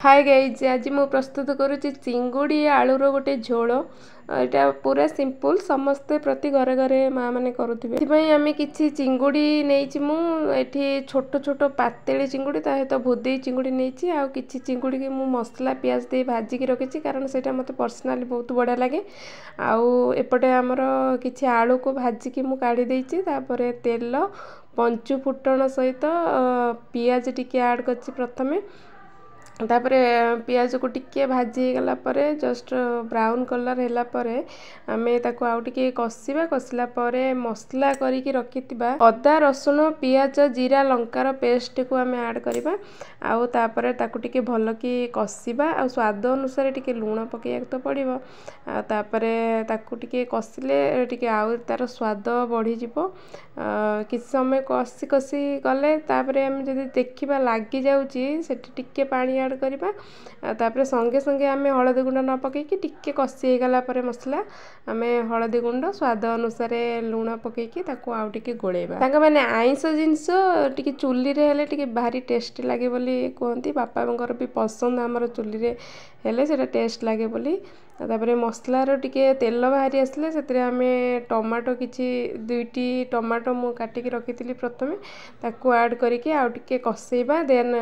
Hi guys आज मु प्रस्तुत करुच्ची चिंगुड़ी आलूर गोटे झोल। यहाँ पूरा सिंपल समस्ते प्रति घरे घरे माँ मैंने करुवे आम कि चिंगुड़ी नहीं छोट छोट पातेली चिंगुड़ी सहित भूदेई चिंगुड़ी नहीं आ कि चिंगुड़ी की मसला पियाज दे भाजिकी रखी कारण से मत पर्सनाली बहुत बढ़िया लगे। आउटे आमर कि आलू को भाजिकी मु काढ़ी देती तेल पंचु फुटण सहित पियाज टिके ऐड कर प्रथमे तापर पियाज को टिके भाजी गला पर जस्ट ब्राउन कलर हैला पर आमे ताको आउ टिके कसिबा कसिला परे मसला करिकी रखितिबा अदा रसुण पियाज जीरा लंकार पेस्ट को आमे ऐड करबा आउ तापर ताको टिके भल की कसिबा आ स्वाद अनुसार टिके लूण पकेया तो पड़िबो आ तापर ताको टिके कसिले टिके आउ तार स्वाद बढ़ी जिवो। किछ समय कसी कसी गले तापर आमे जदि देखिबा लागी जाउची सेठी टिके पानी ऐड करबा तापर संगे संगे आमे हळदी गुंड न पकेकी टिके कसी गला पर मसला आमे हळदी गुंड स्वाद अनुसार लूण पकेकी ताको आउ टिके गोळेबा। तांका माने आइंस जिंस टिके चुल्ली रे हेले टिके भारी टेस्टी लागे बोली कहंती बापांकर भी पसंद आमर चुल्ली रे हेले सेटा टेस्ट लागे बोली। तापर मसलार टिके तेल बाहरी आसले से आमे टमाटो किछि दुईटी टमाटो मु काटिकी रखिथिली प्रथमे ताको ऐड करिके आउ टिके कसेइबा देन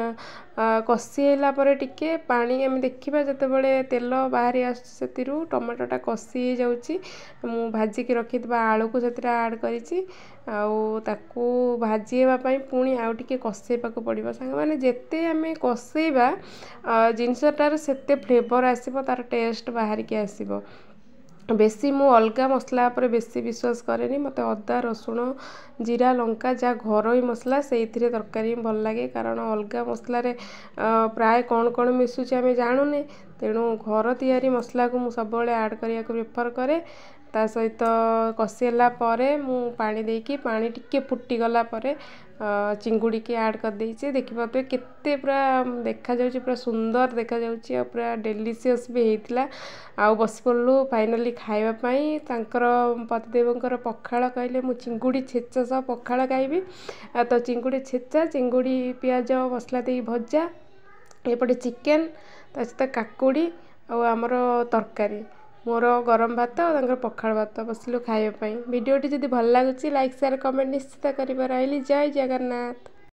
कसी पर टिके पानी आमे देखिबा जतेबेले तेल बाहरी आसु टमाटोटा कसी जाउची मु भाजिकी रखिथिबा आलू को सेतरा ऐड करिछि आउ ताकू भाजीवा पई पुणी आउ टिके कसेइबाको पड़िबो। संग माने जेते आमे कसेइबा जिनसटार सेते फ्लेवर आसीबो तार टेस्ट बाहरी के आसीबो। बेसी मु अलगा मसला पर बेसी विश्वास करेनी मते अदा रसुण जीरा लंका जा घरोई मसला से तरकारी भल लगे कारण अलगा मसला रे प्राय कौन कौन मिसुची आमे जानूने तेणु घर तैयारी मसला को मु सब ऐड करिया को प्रेफर करे। ता सहित कसीला परे मु पानी देकी पानी टिके फुटी गला परे चिंगुड़ी की ऐड कर देइछे देखिबा तो केते पूरा देखा जाउची पूरा सुंदर देखा जाउची आ पूरा डेलीशियस भी हेतिला। आउ बस पड़लु फाइनली खाइबा पई तांकर पतिदेवंकर पखाळ कहले मु चिंगुड़ी छेचा सा पखाळ खाइबी तो चिंगुड़ी छेचा चिंगुड़ी पियाज मसला दे भजा एपटे चिकेन सहित काकुड़ी आ आमर तरकारी मोर गरम भात और पखाड़ भात बसलु खाइबा पई। वीडियोटी जदि भल लागुची लाइक शेयर कमेंट निश्चित करिबा। रहिली जय जगन्नाथ।